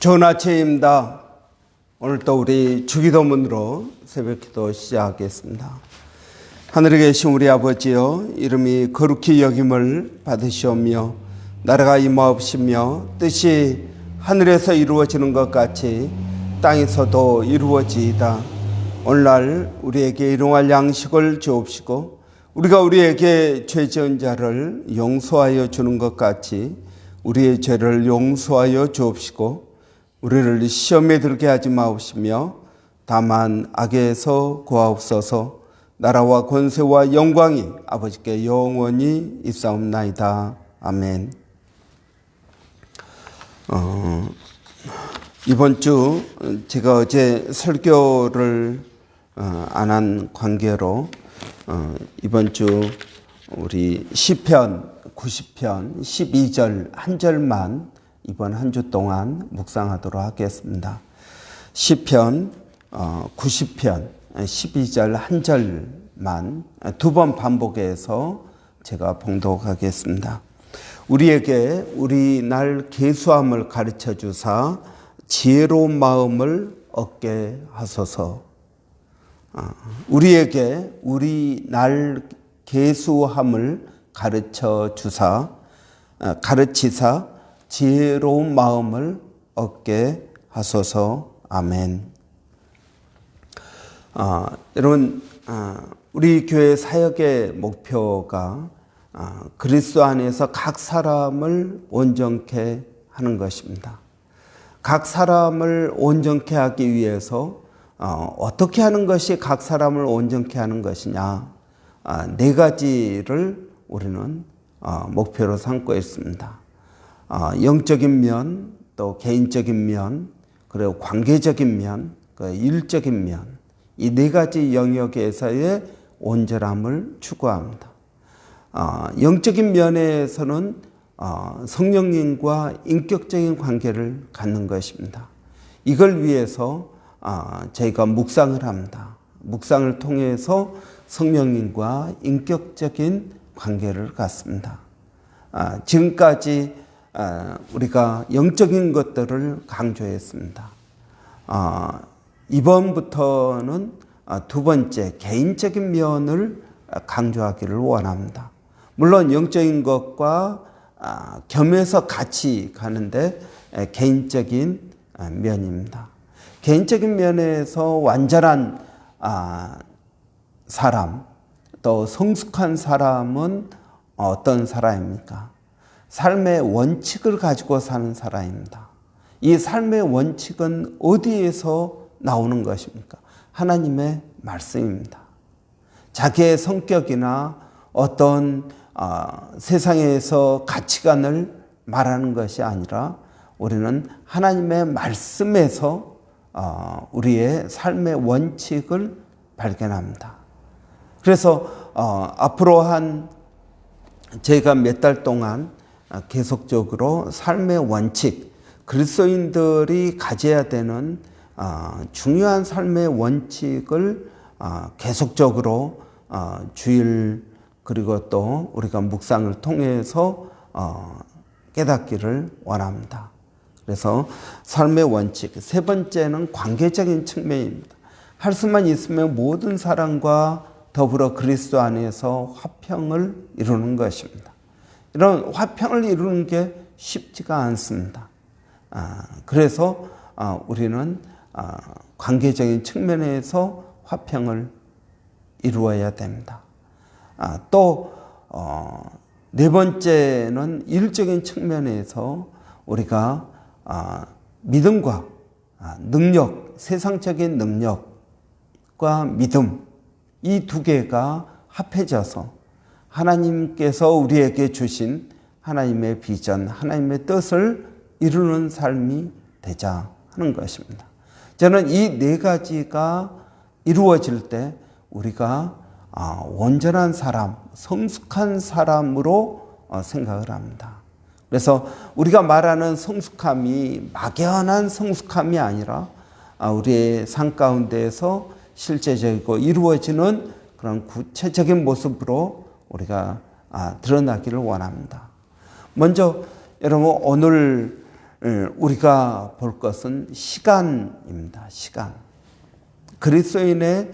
좋은 아침입니다. 오늘 또 우리 주기도문으로 새벽기도 시작하겠습니다. 하늘에 계신 우리 아버지여, 이름이 거룩히 여김을 받으시오며 나라가 임하옵시며 뜻이 하늘에서 이루어지는 것 같이 땅에서도 이루어지이다. 오늘날 우리에게 일용할 양식을 주옵시고 우리가 우리에게 죄 지은 자를 용서하여 주는 것 같이 우리의 죄를 용서하여 주옵시고 우리를 시험에 들게 하지 마옵시며 다만 악에서 구하옵소서. 나라와 권세와 영광이 아버지께 영원히 있사옵나이다. 아멘. 이번 주 제가 어제 설교를 안 한 관계로 이번 주 우리 시편 90편 12절 한 절만 이번 한 주 동안 묵상하도록 하겠습니다. 시편 90편 12절 한 절만 두 번 반복해서 제가 봉독하겠습니다. 우리에게 우리 날 계수함을 가르쳐 주사 지혜로운 마음을 얻게 하소서. 우리에게 우리 날 계수함을 가르치사 지혜로운 마음을 얻게 하소서. 아멘. 여러분, 우리 교회 사역의 목표가 그리스도 안에서 각 사람을 온전케 하는 것입니다. 각 사람을 온전케 하기 위해서 어떻게 하는 것이 각 사람을 온전케 하는 것이냐, 네 가지를 우리는 목표로 삼고 있습니다. 영적인 면, 또 개인적인 면, 그리고 관계적인 면, 일적인 면, 이 네 가지 영역에서의 온전함을 추구합니다. 영적인 면에서는 성령님과 인격적인 관계를 갖는 것입니다. 이걸 위해서 저희가 묵상을 합니다. 묵상을 통해서 성령님과 인격적인 관계를 갖습니다. 지금까지 우리가 영적인 것들을 강조했습니다. 이번부터는 두 번째 개인적인 면을 강조하기를 원합니다. 물론 영적인 것과 겸해서 같이 가는데 개인적인 면입니다. 개인적인 면에서 완전한 사람, 또 성숙한 사람은 어떤 사람입니까? 삶의 원칙을 가지고 사는 사람입니다. 이 삶의 원칙은 어디에서 나오는 것입니까? 하나님의 말씀입니다. 자기의 성격이나 어떤 세상에서 가치관을 말하는 것이 아니라 우리는 하나님의 말씀에서 우리의 삶의 원칙을 발견합니다. 그래서 앞으로 제가 몇 달 동안 계속적으로 삶의 원칙, 그리스도인들이 가져야 되는 중요한 삶의 원칙을 계속적으로 주일 그리고 또 우리가 묵상을 통해서 깨닫기를 원합니다. 그래서 삶의 원칙, 세 번째는 관계적인 측면입니다. 할 수만 있으면 모든 사람과 더불어 그리스도 안에서 화평을 이루는 것입니다. 이런 화평을 이루는 게 쉽지가 않습니다. 그래서 우리는 관계적인 측면에서 화평을 이루어야 됩니다. 또 네 번째는 일적인 측면에서 우리가 믿음과 능력, 세상적인 능력과 믿음, 이 두 개가 합해져서 하나님께서 우리에게 주신 하나님의 비전, 하나님의 뜻을 이루는 삶이 되자 하는 것입니다. 저는 이 네 가지가 이루어질 때 우리가 온전한 사람, 성숙한 사람으로 생각을 합니다. 그래서 우리가 말하는 성숙함이 막연한 성숙함이 아니라 우리의 삶 가운데에서 실제적이고 이루어지는 그런 구체적인 모습으로 우리가 드러나기를 원합니다. 먼저 여러분 오늘 우리가 볼 것은 시간입니다. 시간. 그리스도인의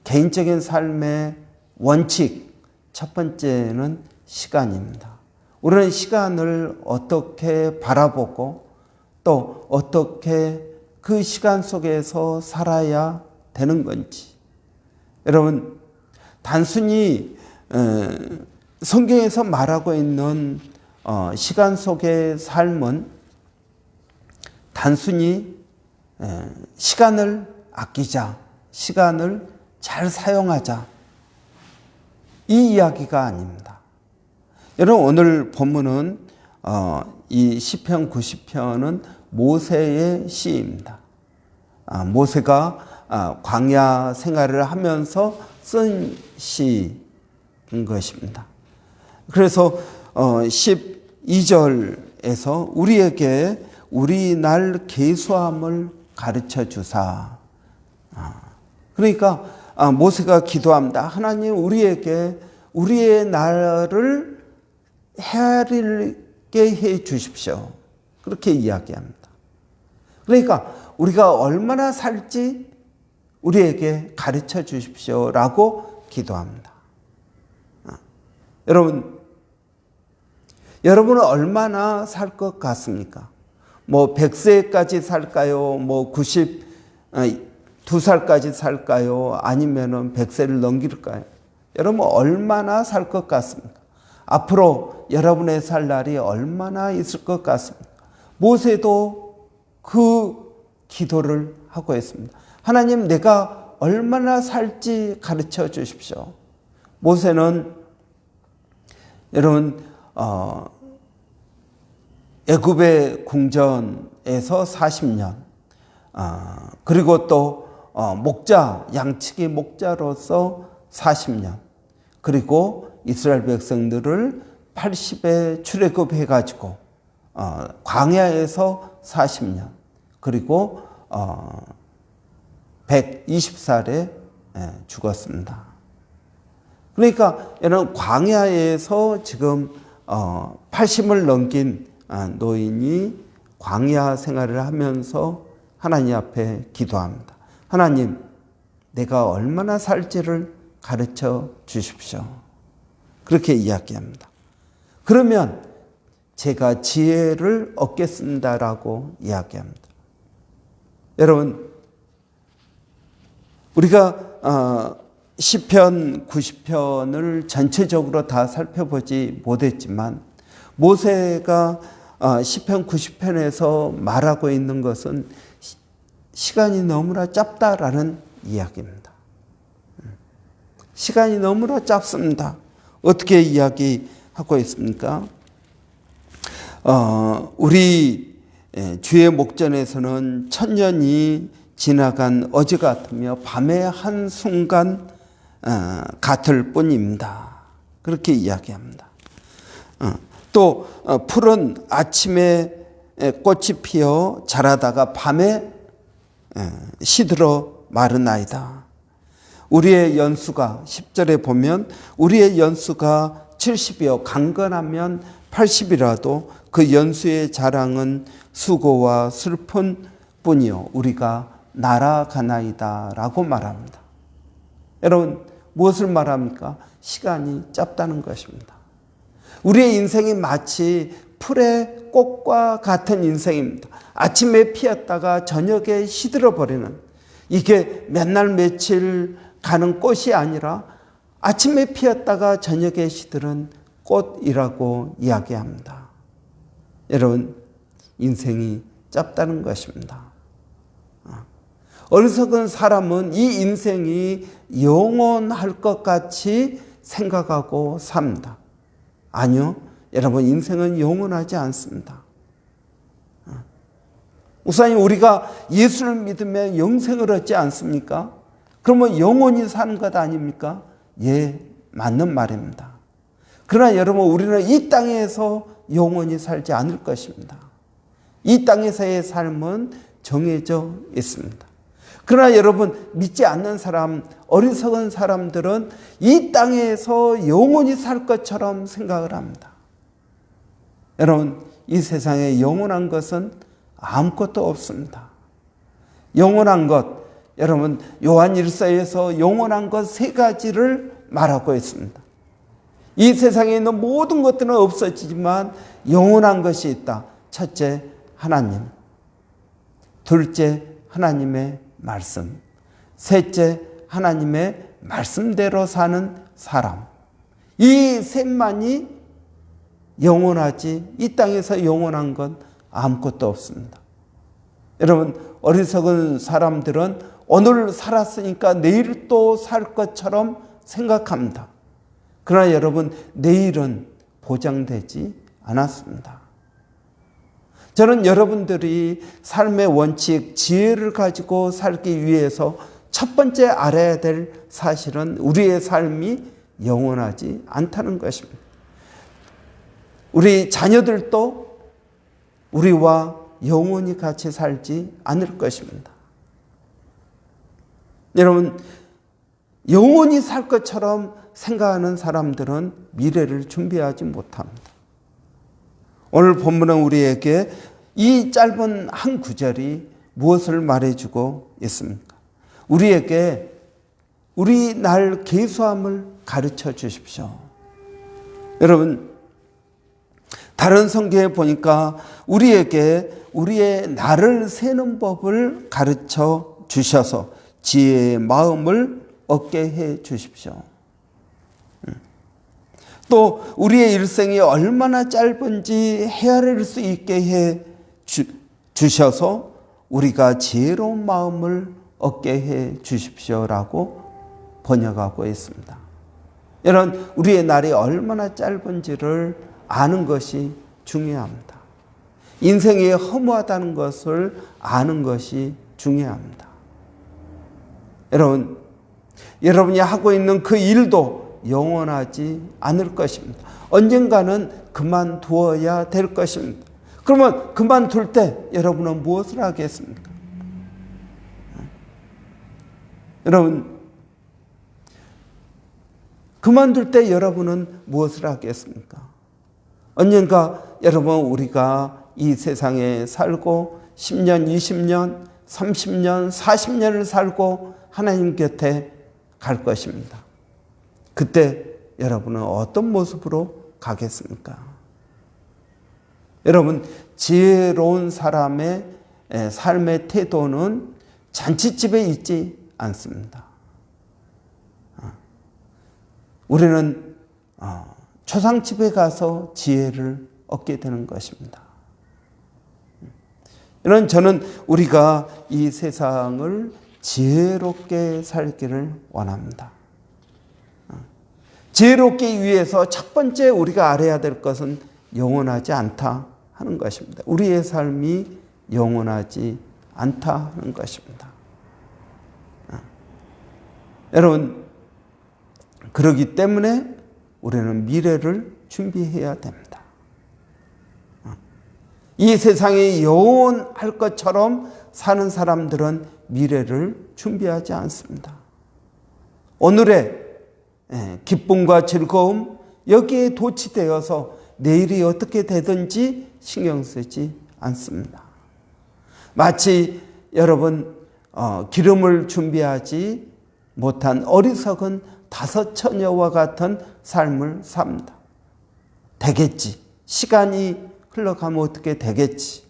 개인적인 삶의 원칙, 첫 번째는 시간입니다. 우리는 시간을 어떻게 바라보고 또 어떻게 그 시간 속에서 살아야 되는 건지. 여러분, 단순히 성경에서 말하고 있는 시간 속의 삶은 단순히 시간을 아끼자, 시간을 잘 사용하자, 이 이야기가 아닙니다. 여러분, 오늘 본문은 이 시편 90편은 모세의 시입니다. 모세가 광야 생활을 하면서 쓴 시인 것입니다. 그래서 12절에서 우리에게 우리 날 계수함을 가르쳐 주사. 그러니까 모세가 기도합니다. 하나님, 우리에게 우리의 날을 헤아리게 해 주십시오. 그렇게 이야기합니다. 그러니까 우리가 얼마나 살지 우리에게 가르쳐 주십시오 라고 기도합니다. 여러분은 얼마나 살 것 같습니까? 뭐 100세까지 살까요? 뭐 92살까지 살까요? 아니면은 100세를 넘길까요? 여러분 얼마나 살 것 같습니까? 앞으로 여러분의 살 날이 얼마나 있을 것 같습니까? 모세도 그 기도를 하고 있습니다. 하나님, 내가 얼마나 살지 가르쳐 주십시오. 모세는 여러분 애굽의 궁전에서 40년, 그리고 또 목자, 양치기 목자로서 40년, 그리고 이스라엘 백성들을 80에 출애굽해 가지고 광야에서 40년, 그리고 120살에 죽었습니다. 그러니까 여러분, 광야에서 지금 80을 넘긴 노인이 광야 생활을 하면서 하나님 앞에 기도합니다. 하나님, 내가 얼마나 살지를 가르쳐 주십시오. 그렇게 이야기합니다. 그러면 제가 지혜를 얻겠습니다라고 이야기합니다. 여러분, 우리가 시편 90편을 전체적으로 다 살펴보지 못했지만 모세가 시편 90편에서 말하고 있는 것은 시간이 너무나 짧다라는 이야기입니다. 시간이 너무나 짧습니다. 어떻게 이야기하고 있습니까? 우리 주의 목전에서는 천년이 지나간 어제 같으며 밤의 한순간 같을 뿐입니다. 그렇게 이야기합니다. 또 풀은 아침에 꽃이 피어 자라다가 밤에 시들어 마르나이다. 우리의 연수가 10절에 보면 우리의 연수가 70이요 강건하면 80이라도 그 연수의 자랑은 수고와 슬픈 뿐이요 우리가 날아가나이다 라고 말합니다. 여러분, 무엇을 말합니까? 시간이 짧다는 것입니다. 우리의 인생이 마치 풀의 꽃과 같은 인생입니다. 아침에 피었다가 저녁에 시들어버리는, 이게 몇 날 며칠 가는 꽃이 아니라 아침에 피었다가 저녁에 시들은 꽃이라고 이야기합니다. 여러분, 인생이 짧다는 것입니다. 어리석은 사람은 이 인생이 영원할 것 같이 생각하고 삽니다. 아니요, 여러분, 인생은 영원하지 않습니다. 목사님, 우리가 예수를 믿으면 영생을 얻지 않습니까? 그러면 영원히 사는 것 아닙니까? 예, 맞는 말입니다. 그러나 여러분, 우리는 이 땅에서 영원히 살지 않을 것입니다. 이 땅에서의 삶은 정해져 있습니다. 그러나 여러분, 믿지 않는 사람, 어리석은 사람들은 이 땅에서 영원히 살 것처럼 생각을 합니다. 여러분, 이 세상에 영원한 것은 아무것도 없습니다. 영원한 것, 여러분 요한 1서에서 영원한 것 세 가지를 말하고 있습니다. 이 세상에 있는 모든 것들은 없어지지만 영원한 것이 있다. 첫째, 하나님. 둘째, 하나님의 말씀. 셋째, 하나님의 말씀대로 사는 사람. 이 셋만이 영원하지, 이 땅에서 영원한 건 아무것도 없습니다. 여러분, 어리석은 사람들은 오늘 살았으니까 내일 또 살 것처럼 생각합니다. 그러나 여러분, 내일은 보장되지 않았습니다. 저는 여러분들이 삶의 원칙, 지혜를 가지고 살기 위해서 첫 번째 알아야 될 사실은 우리의 삶이 영원하지 않다는 것입니다. 우리 자녀들도 우리와 영원히 같이 살지 않을 것입니다. 여러분, 영원히 살 것처럼 생각하는 사람들은 미래를 준비하지 못합니다. 오늘 본문은 우리에게 이 짧은 한 구절이 무엇을 말해주고 있습니까? 우리에게 우리 날 계수함을 가르쳐 주십시오. 여러분, 다른 성경에 보니까 우리에게 우리의 날을 세는 법을 가르쳐 주셔서 지혜의 마음을 얻게 해 주십시오. 또 우리의 일생이 얼마나 짧은지 헤아릴 수 있게 해 주셔서 우리가 지혜로운 마음을 얻게 해 주십시오라고 번역하고 있습니다. 여러분, 우리의 날이 얼마나 짧은지를 아는 것이 중요합니다. 인생이 허무하다는 것을 아는 것이 중요합니다. 여러분, 여러분이 하고 있는 그 일도 영원하지 않을 것입니다. 언젠가는 그만두어야 될 것입니다. 그러면 그만둘 때 여러분은 무엇을 하겠습니까? 여러분, 그만둘 때 여러분은 무엇을 하겠습니까? 언젠가 여러분, 우리가 이 세상에 살고 10년, 20년, 30년, 40년을 살고 하나님 곁에 갈 것입니다. 그때 여러분은 어떤 모습으로 가겠습니까? 여러분, 지혜로운 사람의 삶의 태도는 잔치집에 있지 않습니다. 우리는 초상집에 가서 지혜를 얻게 되는 것입니다. 이런 저는 우리가 이 세상을 지혜롭게 살기를 원합니다. 지혜롭기 위해서 첫 번째 우리가 알아야 될 것은 영원하지 않다 하는 것입니다. 우리의 삶이 영원하지 않다 하는 것입니다. 여러분, 그렇기 때문에 우리는 미래를 준비해야 됩니다. 이 세상이 영원할 것처럼 사는 사람들은 미래를 준비하지 않습니다. 오늘의 기쁨과 즐거움, 여기에 도취되어서 내일이 어떻게 되든지 신경 쓰지 않습니다. 마치 여러분, 기름을 준비하지 못한 어리석은 5 처녀와 같은 삶을 삽니다. 되겠지. 시간이 흘러가면 어떻게 되겠지.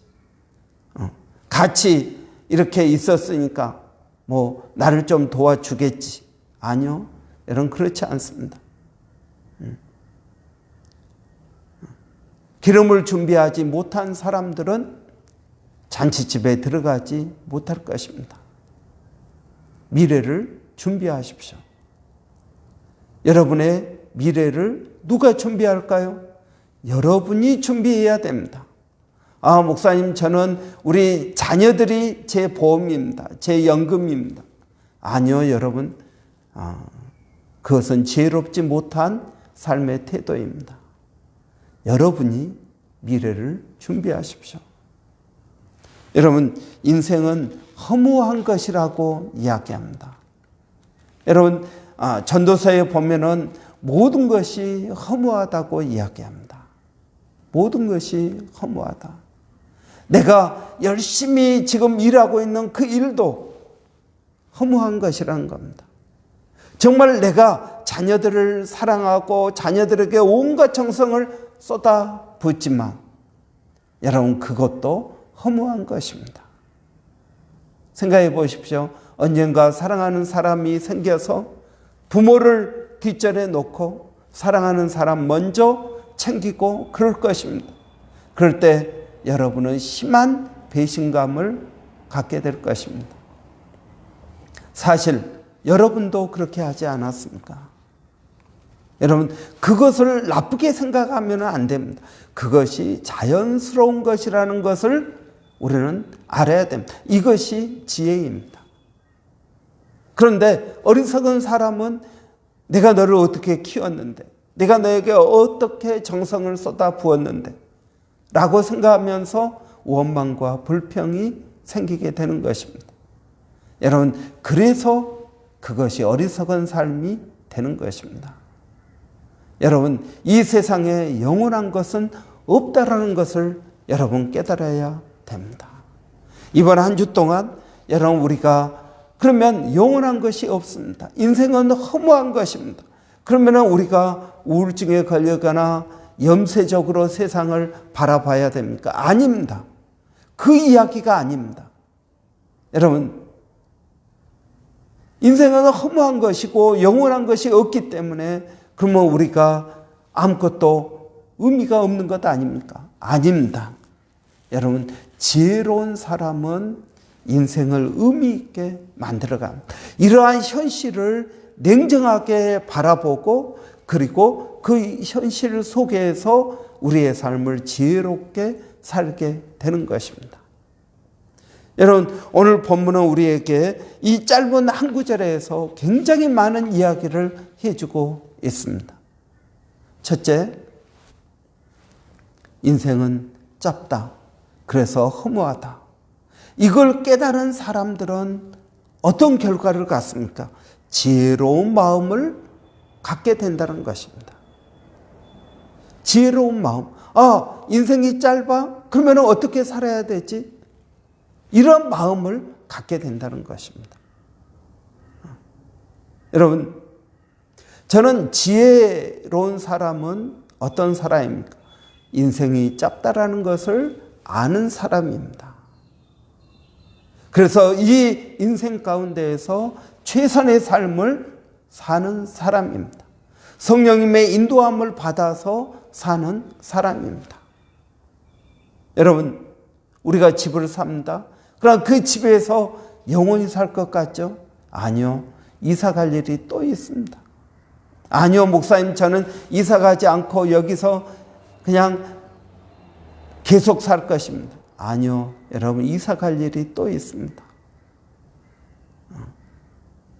같이 이렇게 있었으니까 뭐 나를 좀 도와주겠지. 아니요. 여러분, 그렇지 않습니다. 기름을 준비하지 못한 사람들은 잔치집에 들어가지 못할 것입니다. 미래를 준비하십시오. 여러분의 미래를 누가 준비할까요? 여러분이 준비해야 됩니다. 목사님, 저는 우리 자녀들이 제 보험입니다. 제 연금입니다. 아니요, 여러분. 그것은 지혜롭지 못한 삶의 태도입니다. 여러분이 미래를 준비하십시오. 여러분, 인생은 허무한 것이라고 이야기합니다. 여러분, 전도서에 보면은 모든 것이 허무하다고 이야기합니다. 모든 것이 허무하다. 내가 열심히 지금 일하고 있는 그 일도 허무한 것이라는 겁니다. 정말 내가 자녀들을 사랑하고 자녀들에게 온갖 정성을 쏟아붓지만 여러분 그것도 허무한 것입니다. 생각해 보십시오. 언젠가 사랑하는 사람이 생겨서 부모를 뒷전에 놓고 사랑하는 사람 먼저 챙기고 그럴 것입니다. 그럴 때 여러분은 심한 배신감을 갖게 될 것입니다. 사실 여러분도 그렇게 하지 않았습니까? 여러분 그것을 나쁘게 생각하면 안 됩니다. 그것이 자연스러운 것이라는 것을 우리는 알아야 됩니다. 이것이 지혜입니다. 그런데 어리석은 사람은 내가 너를 어떻게 키웠는데, 내가 너에게 어떻게 정성을 쏟아 부었는데 라고 생각하면서 원망과 불평이 생기게 되는 것입니다. 여러분 그래서 그것이 어리석은 삶이 되는 것입니다. 여러분 이 세상에 영원한 것은 없다라는 것을 여러분 깨달아야 됩니다. 이번 한 주 동안 여러분 우리가 그러면 영원한 것이 없습니다. 인생은 허무한 것입니다. 그러면 우리가 우울증에 걸리거나 염세적으로 세상을 바라봐야 됩니까? 아닙니다. 그 이야기가 아닙니다. 여러분 인생은 허무한 것이고 영원한 것이 없기 때문에 그러면 우리가 아무것도 의미가 없는 것 아닙니까? 아닙니다. 여러분 지혜로운 사람은 인생을 의미 있게 만들어갑니다. 이러한 현실을 냉정하게 바라보고 그리고 그 현실 속에서 우리의 삶을 지혜롭게 살게 되는 것입니다. 여러분 오늘 본문은 우리에게 이 짧은 한 구절에서 굉장히 많은 이야기를 해주고 있습니다. 첫째, 인생은 짧다. 그래서 허무하다. 이걸 깨달은 사람들은 어떤 결과를 갖습니까? 지혜로운 마음을 갖게 된다는 것입니다. 지혜로운 마음. 인생이 짧아? 그러면 어떻게 살아야 되지? 이런 마음을 갖게 된다는 것입니다. 여러분, 저는 지혜로운 사람은 어떤 사람입니까? 인생이 짧다라는 것을 아는 사람입니다. 그래서 이 인생 가운데에서 최선의 삶을 사는 사람입니다. 성령님의 인도함을 받아서 사는 사람입니다. 여러분, 우리가 집을 삽니다. 그럼 그 집에서 영원히 살 것 같죠? 아니요. 이사 갈 일이 또 있습니다. 아니요, 목사님, 저는 이사 가지 않고 여기서 그냥 계속 살 것입니다. 아니요, 여러분, 이사 갈 일이 또 있습니다.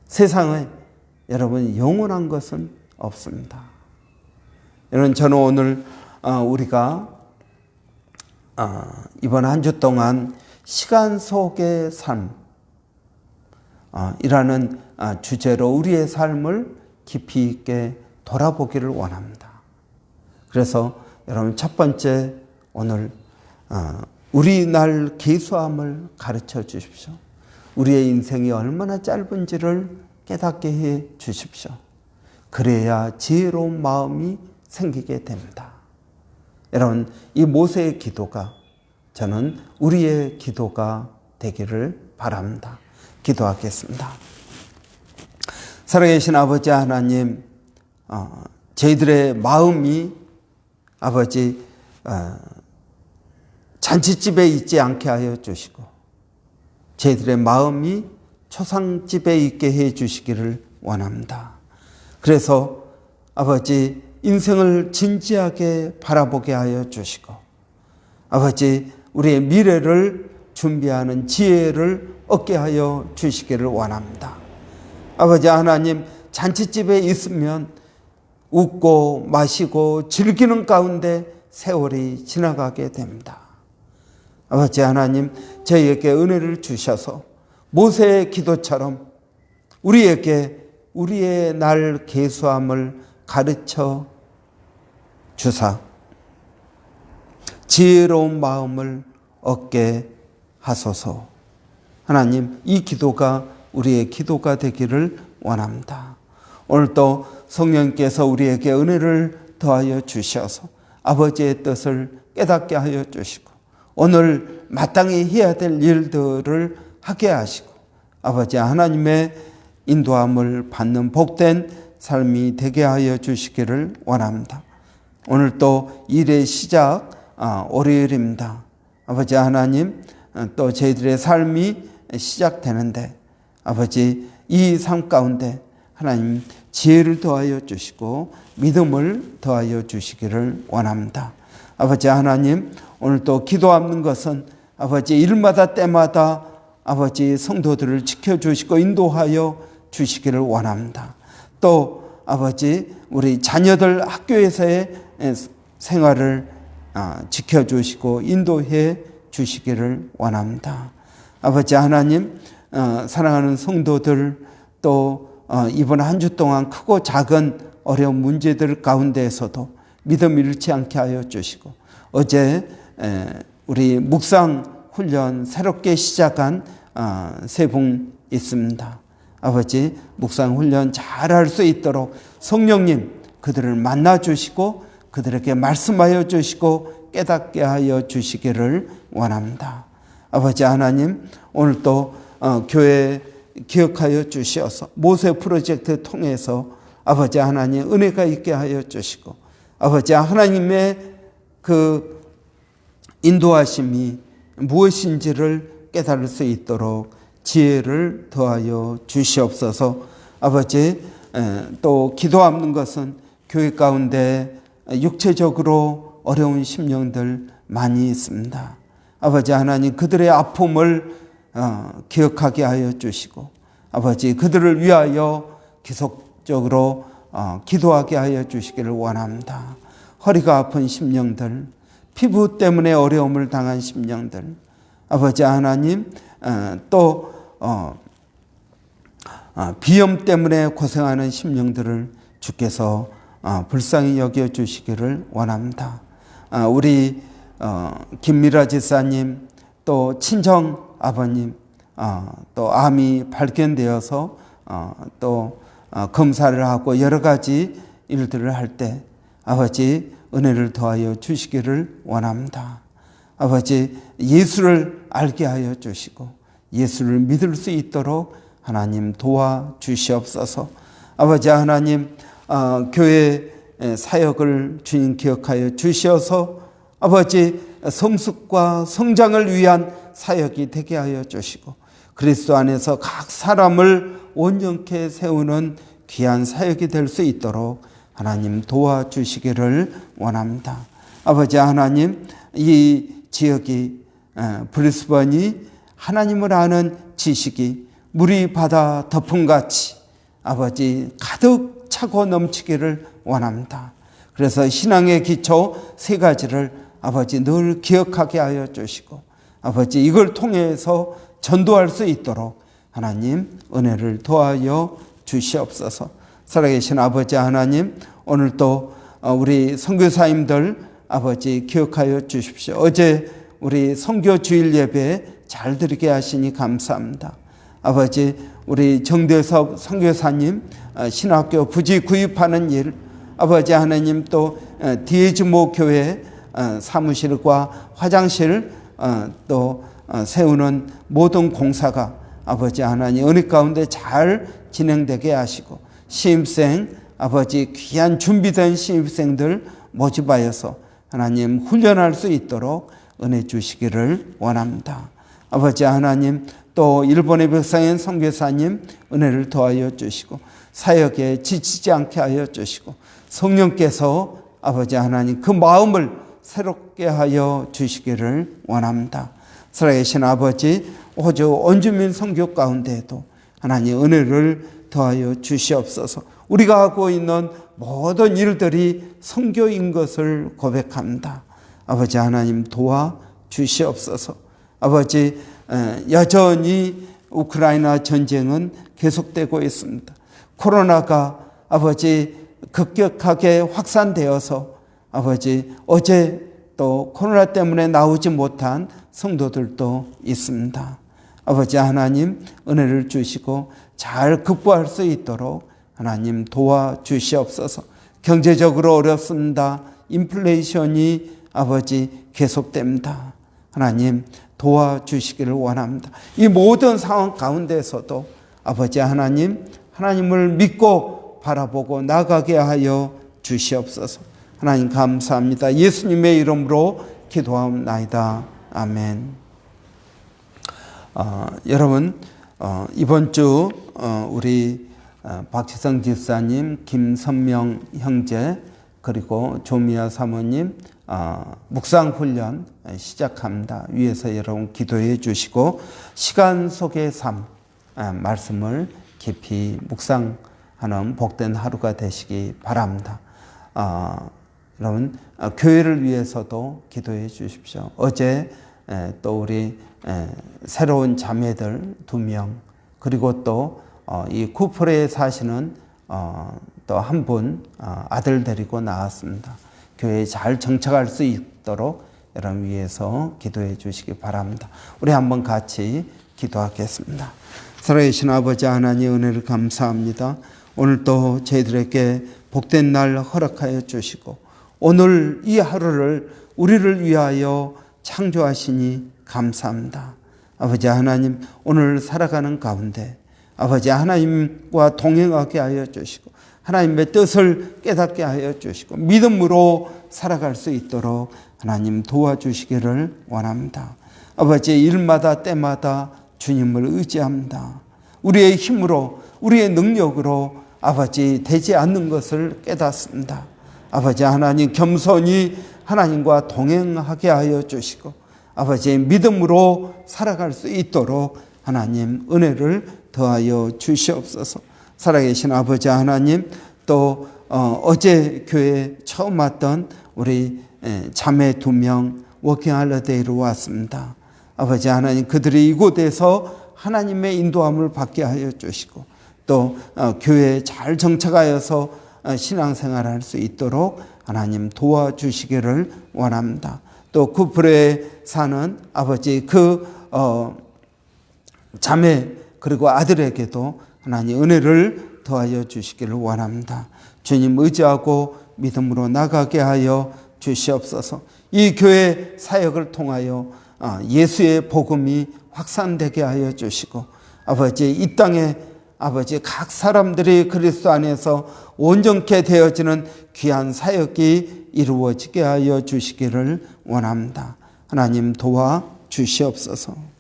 세상에 여러분 영원한 것은 없습니다. 여러분, 저는 오늘 우리가 이번 한 주 동안 시간 속의 삶 이라는 주제로 우리의 삶을 깊이 있게 돌아보기를 원합니다. 그래서 여러분 첫 번째 오늘 우리 날 계수함을 가르쳐 주십시오. 우리의 인생이 얼마나 짧은지를 깨닫게 해 주십시오. 그래야 지혜로운 마음이 생기게 됩니다. 여러분, 이 모세의 기도가 저는 우리의 기도가 되기를 바랍니다. 기도하겠습니다. 살아계신 아버지 하나님, 저희들의 마음이 아버지 잔치집에 있지 않게 하여 주시고 저희들의 마음이 초상집에 있게 해 주시기를 원합니다. 그래서 아버지 인생을 진지하게 바라보게 하여 주시고 아버지 우리의 미래를 준비하는 지혜를 얻게 하여 주시기를 원합니다. 아버지 하나님, 잔치집에 있으면 웃고 마시고 즐기는 가운데 세월이 지나가게 됩니다. 아버지 하나님, 저희에게 은혜를 주셔서 모세의 기도처럼 우리에게 우리의 날 계수함을 가르쳐 주사 지혜로운 마음을 얻게 하소서. 하나님, 이 기도가 우리의 기도가 되기를 원합니다. 오늘도 성령께서 우리에게 은혜를 더하여 주셔서 아버지의 뜻을 깨닫게 하여 주시고 오늘 마땅히 해야 될 일들을 하게 하시고 아버지 하나님의 인도함을 받는 복된 삶이 되게 하여 주시기를 원합니다. 오늘 또 일의 시작 월요일입니다. 아버지 하나님, 또 저희들의 삶이 시작되는데 아버지 이 삶 가운데 하나님 지혜를 더하여 주시고 믿음을 더하여 주시기를 원합니다. 아버지 하나님, 오늘 또 기도하는 것은 아버지 일마다 때마다 아버지 성도들을 지켜주시고 인도하여 주시기를 원합니다. 또 아버지 우리 자녀들 학교에서의 생활을 지켜주시고 인도해 주시기를 원합니다. 아버지 하나님, 사랑하는 성도들 또 이번 한 주 동안 크고 작은 어려운 문제들 가운데에서도 믿음 잃지 않게 하여 주시고 어제 우리 묵상 훈련 새롭게 시작한 세 분 있습니다. 아버지 묵상 훈련 잘할 수 있도록 성령님 그들을 만나 주시고 그들에게 말씀하여 주시고 깨닫게 하여 주시기를 원합니다. 아버지 하나님, 오늘 또 교회 기억하여 주시어서 모세 프로젝트 통해서 아버지 하나님 은혜가 있게 하여 주시고 아버지 하나님의 그 인도하심이 무엇인지를 깨달을 수 있도록 지혜를 더하여 주시옵소서. 아버지 또 기도하는 것은 교회 가운데 육체적으로 어려운 심령들 많이 있습니다. 아버지 하나님 그들의 아픔을 기억하게 하여 주시고 아버지 그들을 위하여 계속적으로 기도하게 하여 주시기를 원합니다. 허리가 아픈 심령들, 피부 때문에 어려움을 당한 심령들, 아버지 하나님 또 비염 때문에 고생하는 심령들을 주께서 불쌍히 여겨 주시기를 원합니다. 우리 김미라 지사님 또 친정 아버님 또 암이 발견되어서 또 검사를 하고 여러 가지 일들을 할 때 아버지 은혜를 더하여 주시기를 원합니다. 아버지 예수를 알게 하여 주시고 예수를 믿을 수 있도록 하나님 도와주시옵소서. 아버지 하나님 교회 사역을 주님 기억하여 주시어서 아버지 성숙과 성장을 위한 사역이 되게 하여 주시고 그리스도 안에서 각 사람을 온전케 세우는 귀한 사역이 될 수 있도록 하나님 도와주시기를 원합니다. 아버지 하나님 이 지역이 브리스번이 하나님을 아는 지식이 물이 바다 덮음같이 아버지 가득 차고 넘치기를 원합니다. 그래서 신앙의 기초 세 가지를 아버지 늘 기억하게 하여 주시고 아버지 이걸 통해서 전도할 수 있도록 하나님 은혜를 도와여 주시옵소서. 살아계신 아버지 하나님, 오늘도 우리 선교사님들 아버지 기억하여 주십시오. 어제 우리 선교 주일 예배 잘 드리게 하시니 감사합니다. 아버지 우리 정대섭 선교사님 신학교 부지 구입하는 일, 아버지 하나님 또 디에즈모 교회 사무실과 화장실 또 세우는 모든 공사가 아버지 하나님 은혜 가운데 잘 진행되게 하시고 신입생 아버지 귀한 준비된 신입생들 모집하여서 하나님 훈련할 수 있도록 은혜 주시기를 원합니다. 아버지 하나님 또 일본의 백상현 선교사님 은혜를 더하여 주시고 사역에 지치지 않게 하여 주시고 성령께서 아버지 하나님 그 마음을 새롭게 하여 주시기를 원합니다. 살아계신 아버지 호주 원주민 선교 가운데에도 하나님 은혜를 더하여 주시옵소서. 우리가 하고 있는 모든 일들이 선교인 것을 고백합니다. 아버지 하나님 도와 주시옵소서. 아버지 여전히 우크라이나 전쟁은 계속되고 있습니다. 코로나가 아버지 급격하게 확산되어서 아버지 어제 또 코로나 때문에 나오지 못한 성도들도 있습니다. 아버지 하나님 은혜를 주시고 잘 극복할 수 있도록 하나님 도와주시옵소서. 경제적으로 어렵습니다. 인플레이션이 아버지 계속됩니다. 하나님 도와주시기를 원합니다. 이 모든 상황 가운데서도 아버지 하나님, 하나님을 믿고 바라보고 나가게 하여 주시옵소서. 하나님 감사합니다. 예수님의 이름으로 기도하옵나이다. 아멘. 여러분 이번 주 우리 박지성 집사님, 김선명 형제 그리고 조미아 사모님 묵상훈련 시작합니다. 위에서 여러분 기도해 주시고 시간 속의 삶 말씀을 깊이 묵상하는 복된 하루가 되시기 바랍니다. 여러분 교회를 위해서도 기도해 주십시오. 어제 또 우리 새로운 자매들 2명 그리고 또 이 쿠프레에 사시는 또 한 분 아들 데리고 나왔습니다. 교회에 잘 정착할 수 있도록 여러분 위해서 기도해 주시기 바랍니다. 우리 한번 같이 기도하겠습니다. 살아계신 아버지 하나님 은혜를 감사합니다. 오늘 또 저희들에게 복된 날 허락하여 주시고 오늘 이 하루를 우리를 위하여 창조하시니 감사합니다. 아버지 하나님 오늘 살아가는 가운데 아버지 하나님과 동행하게 하여 주시고 하나님의 뜻을 깨닫게 하여 주시고 믿음으로 살아갈 수 있도록 하나님 도와주시기를 원합니다. 아버지 일마다 때마다 주님을 의지합니다. 우리의 힘으로 우리의 능력으로 아버지 되지 않는 것을 깨닫습니다. 아버지 하나님 겸손히 하나님과 동행하게 하여 주시고 아버지의 믿음으로 살아갈 수 있도록 하나님 은혜를 더하여 주시옵소서. 살아계신 아버지 하나님 또 어제 교회에 처음 왔던 우리 자매 2명 워킹 할리데이로 왔습니다. 아버지 하나님 그들이 이곳에서 하나님의 인도함을 받게 하여 주시고 또 교회에 잘 정착하여서 신앙생활을 할 수 있도록 하나님 도와주시기를 원합니다. 또 쿠프레에 사는 아버지 그 자매 그리고 아들에게도 하나님 은혜를 더하여 주시기를 원합니다. 주님 의지하고 믿음으로 나가게 하여 주시옵소서. 이 교회 사역을 통하여 예수의 복음이 확산되게 하여 주시고 아버지 이 땅에 아버지 각 사람들이 그리스도 안에서 온전케 되어지는 귀한 사역이 이루어지게 하여 주시기를 원합니다. 하나님 도와 주시옵소서.